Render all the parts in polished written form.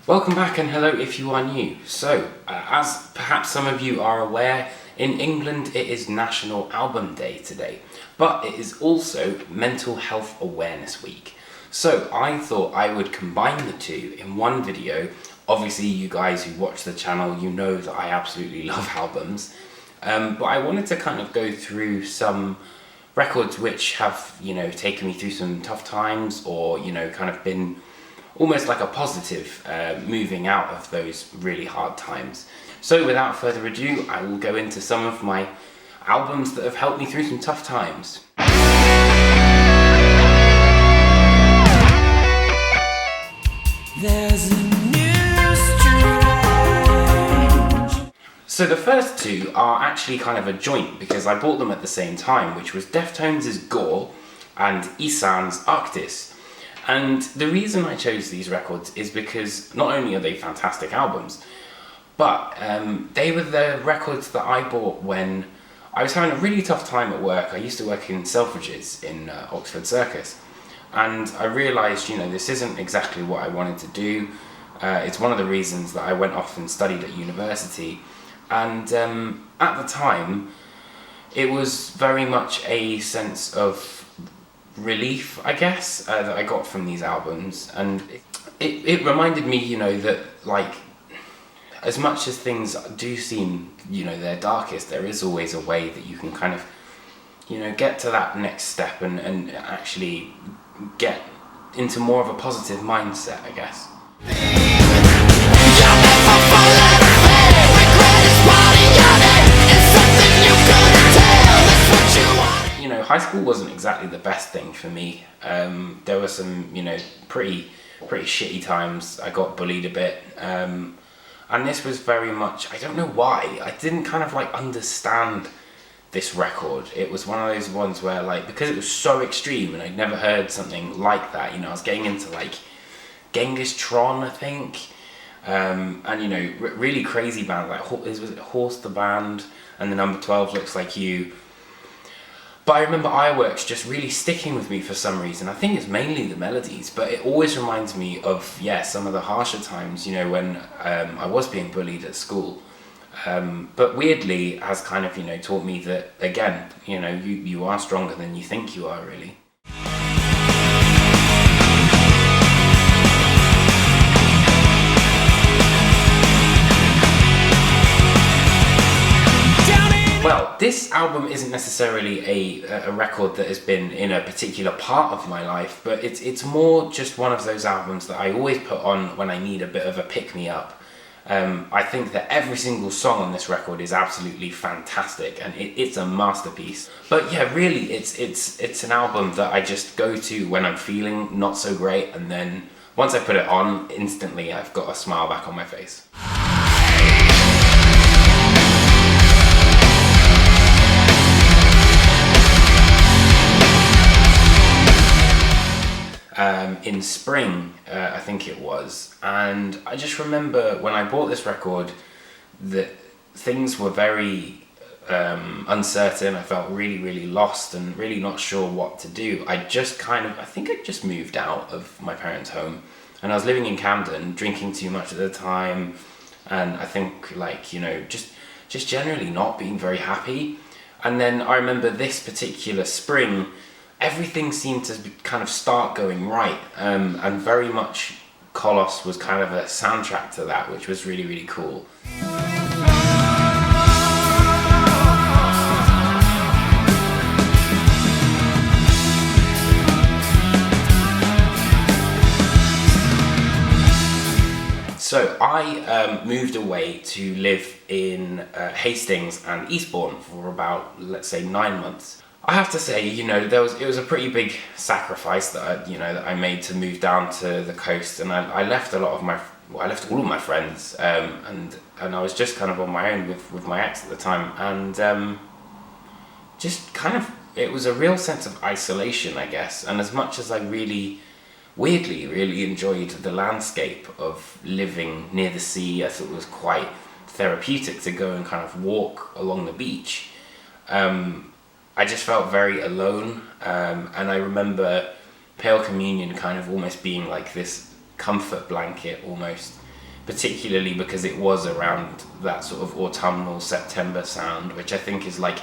Welcome back and hello if you are new. So, as perhaps some of you are aware, in England it is National Album Day today, but it is also Mental Health Awareness Week. So I thought I would combine the two in one video. Obviously you guys who watch the channel, you know that I absolutely love albums, but I wanted to kind of go through some records which have, taken me through some tough times or, kind of been almost like a positive moving out of those really hard times. So without further ado, I will go into some of my albums that have helped me through some tough times. There's a new strange. So the first two are actually kind of a joint because I bought them at the same time, which was Deftones' Gore and Isan's Arctis. And the reason I chose these records is because not only are they fantastic albums, but they were the records that I bought when I was having a really tough time at work. I used to work in Selfridges in Oxford Circus, and I realised, this isn't exactly what I wanted to do. It's one of the reasons that I went off and studied at university, and at the time, it was very much a sense of relief, I guess, that I got from these albums, and it reminded me, that as much as things do seem, they're darkest, there is always a way that you can kind of, get to that next step and actually get into more of a positive mindset, I guess. High school wasn't exactly the best thing for me. There were some, pretty shitty times. I got bullied a bit, and this was very much, I don't know why, I didn't kind of understand this record. It was one of those ones where because it was so extreme and I'd never heard something like that, I was getting into Genghis Tron, I think, and really crazy bands was it Horse the Band and the Number 12 Looks Like You. But I remember Ironworks just really sticking with me for some reason. I think it's mainly the melodies, but it always reminds me of, some of the harsher times, when I was being bullied at school. But weirdly has kind of, taught me that, again, you are stronger than you think you are, really. Well, this album isn't necessarily a record that has been in a particular part of my life, but it's more just one of those albums that I always put on when I need a bit of a pick-me-up. I think that every single song on this record is absolutely fantastic, and it's a masterpiece. But yeah, really, it's an album that I just go to when I'm feeling not so great, and then once I put it on, instantly I've got a smile back on my face. In spring, I think it was, and I just remember when I bought this record that things were very uncertain. I felt really, really lost and really not sure what to do. I think I just moved out of my parents' home, and I was living in Camden, drinking too much at the time, and I think just generally not being very happy. And then I remember this particular spring, everything seemed to kind of start going right, and very much Kolos was kind of a soundtrack to that, which was really, really cool. So I moved away to live in Hastings and Eastbourne for about, let's say, 9 months. I have to say, it was a pretty big sacrifice that I made to move down to the coast, and I left all of my friends, and I was just kind of on my own with my ex at the time, and just kind of, it was a real sense of isolation, I guess. And as much as I really, weirdly, really enjoyed the landscape of living near the sea, I thought it was quite therapeutic to go and kind of walk along the beach. I just felt very alone, and I remember Pale Communion kind of almost being like this comfort blanket almost, particularly because it was around that sort of autumnal September sound, which I think is like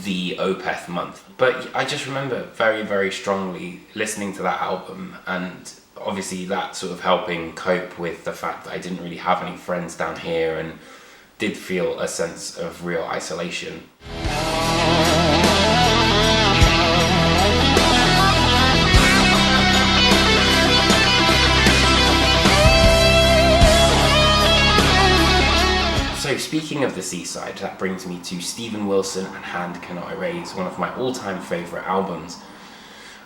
the Opeth month. But I just remember very, very strongly listening to that album, and obviously that sort of helping cope with the fact that I didn't really have any friends down here and did feel a sense of real isolation. So speaking of the seaside, that brings me to Steven Wilson and Hand Cannot Erase, one of my all-time favourite albums.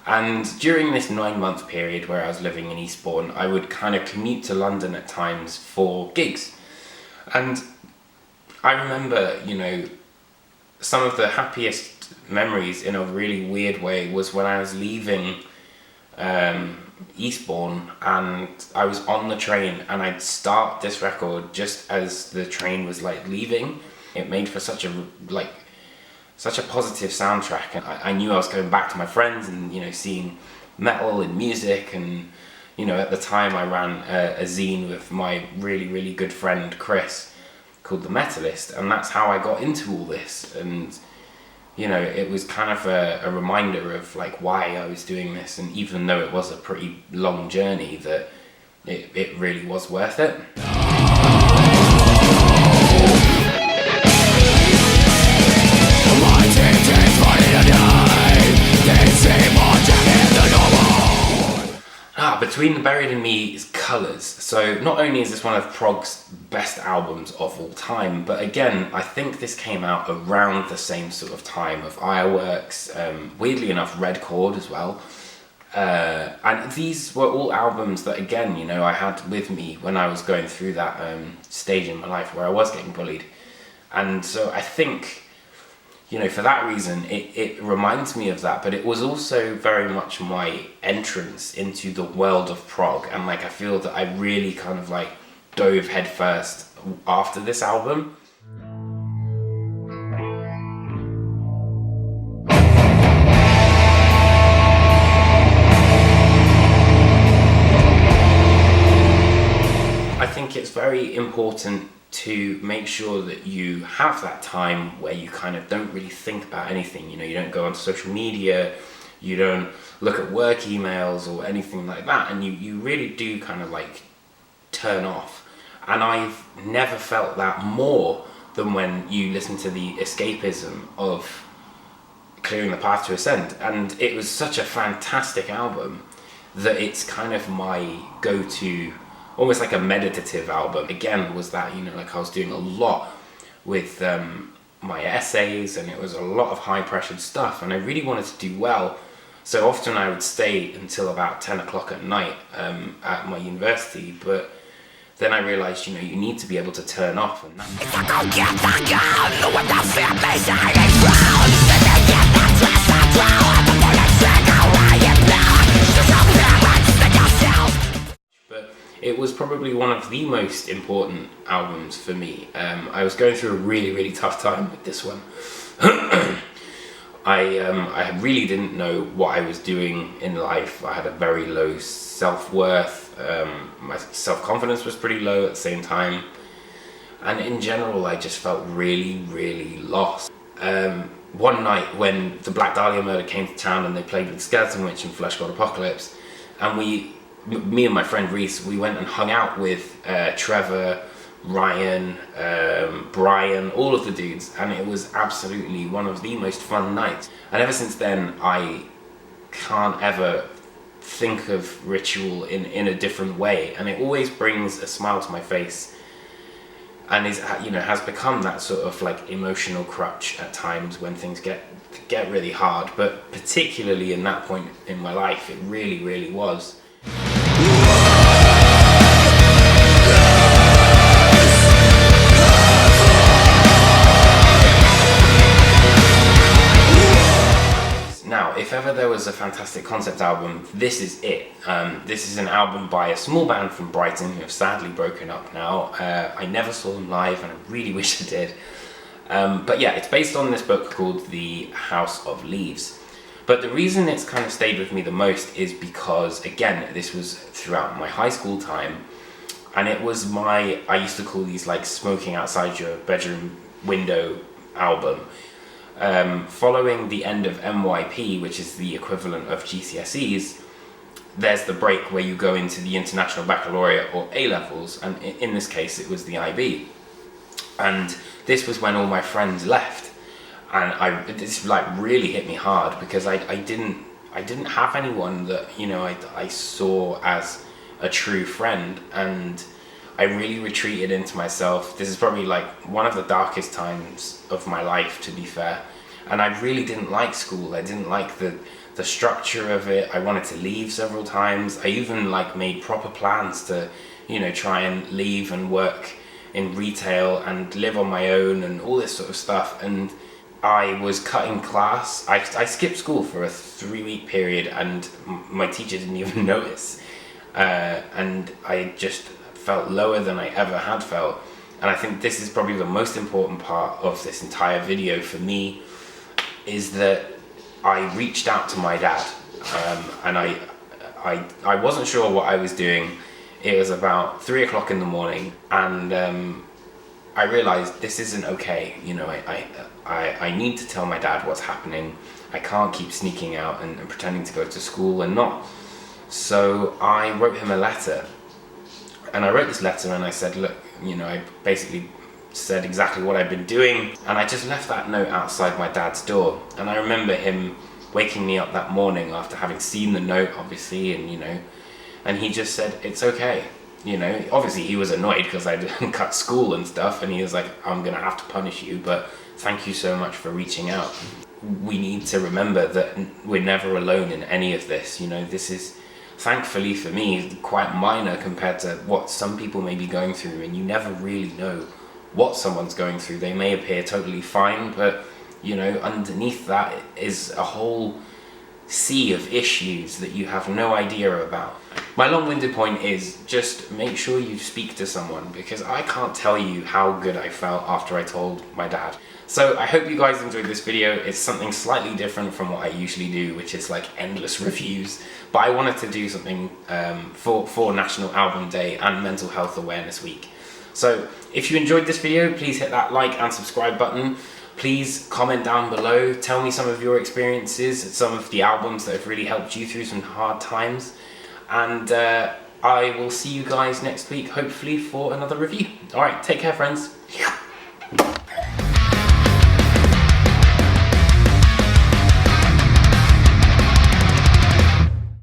And during this 9-month period where I was living in Eastbourne, I would kind of commute to London at times for gigs. And I remember, you know, some of the happiest memories in a really weird way was when I was leaving Eastbourne and I was on the train and I'd start this record just as the train was like leaving. It made for such a positive soundtrack, and I knew I was going back to my friends and, you know, seeing metal and music. And, you know, at the time I ran a zine with my really, really good friend Chris called The Metalist, and that's how I got into all this. And, you know, it was kind of a reminder of like why I was doing this, and even though it was a pretty long journey, that it really was worth it. Between the Buried in Me is Colours. So not only is this one of prog's best albums of all time, but again, I think this came out around the same sort of time of Ironworks, weirdly enough Red Chord as well. And these were all albums that, again, you know, I had with me when I was going through that stage in my life where I was getting bullied. And so I think, you know, for that reason, it reminds me of that, but it was also very much my entrance into the world of prog, and like I feel that I really kind of like dove headfirst after this album. I think it's very important to make sure that you have that time where you kind of don't really think about anything. You know, you don't go onto social media, you don't look at work emails or anything like that, and you really do kind of like turn off. And I've never felt that more than when you listen to the escapism of Clearing the Path to Ascend. And it was such a fantastic album that it's kind of my go-to, almost like a meditative album. Again, was that, you know, like I was doing a lot with my essays, and it was a lot of high pressured stuff, and I really wanted to do well. So often I would stay until about 10 o'clock at night at my university, but then I realised, you know, you need to be able to turn off. And but it was probably one of the most important albums for me. I was going through a really, really tough time with this one. I really didn't know what I was doing in life. I had a very low self-worth. My self-confidence was pretty low at the same time. And in general, I just felt really, really lost. One night when the Black Dahlia Murder came to town and they played with Skeleton Witch and Flesh God Apocalypse, and me and my friend Reese, we went and hung out with Trevor, Ryan, Brian, all of the dudes, and it was absolutely one of the most fun nights. And ever since then, I can't ever think of Ritual in a different way, and it always brings a smile to my face, and is, you know, has become that sort of like emotional crutch at times when things get really hard. But particularly in that point in my life, it really, really was. Now, if ever there was a fantastic concept album, this is it. This is an album by a small band from Brighton who have sadly broken up now. I never saw them live, and I really wish I did. But yeah, it's based on this book called The House of Leaves. But the reason it's kind of stayed with me the most is because, again, this was throughout my high school time. And it was I used to call these like smoking outside your bedroom window album. Following the end of MYP, which is the equivalent of GCSEs, there's the break where you go into the International Baccalaureate or A-levels, and in this case it was the IB. And this was when all my friends left, and this like really hit me hard, because I didn't have anyone that, you know, I saw as a true friend, and I really retreated into myself. This is probably like one of the darkest times of my life, to be fair. And I really didn't like school. I didn't like the structure of it. I wanted to leave several times. I even like made proper plans to, you know, try and leave and work in retail and live on my own and all this sort of stuff. And I was cutting class. I skipped school for a 3-week period, and my teacher didn't even notice. And I just felt lower than I ever had felt. And I think this is probably the most important part of this entire video for me, is that I reached out to my dad, and I wasn't sure what I was doing. It was about 3 o'clock in the morning, and I realized this isn't okay. You know, I need to tell my dad what's happening. I can't keep sneaking out and pretending to go to school and not. So I wrote him a letter, and I wrote this letter and I said, look, you know, I basically said exactly what I'd been doing, and I just left that note outside my dad's door. And I remember him waking me up that morning after having seen the note, obviously, and, you know, and he just said, it's okay. You know, obviously he was annoyed because I didn't cut school and stuff, and he was like, I'm gonna have to punish you, but thank you so much for reaching out. We need to remember that we're never alone in any of this. You know, this is, thankfully for me, quite minor compared to what some people may be going through, and you never really know what someone's going through. They may appear totally fine, but, you know, underneath that is a whole sea of issues that you have no idea about. My long-winded point is, just make sure you speak to someone, because I can't tell you how good I felt after I told my dad. So I hope you guys enjoyed this video. It's something slightly different from what I usually do, which is like endless reviews, but I wanted to do something for National Album Day and Mental Health Awareness Week. So if you enjoyed this video, please hit that like and subscribe button. Please comment down below, tell me some of your experiences, some of the albums that have really helped you through some hard times. And I will see you guys next week, hopefully, for another review. Alright, take care, friends.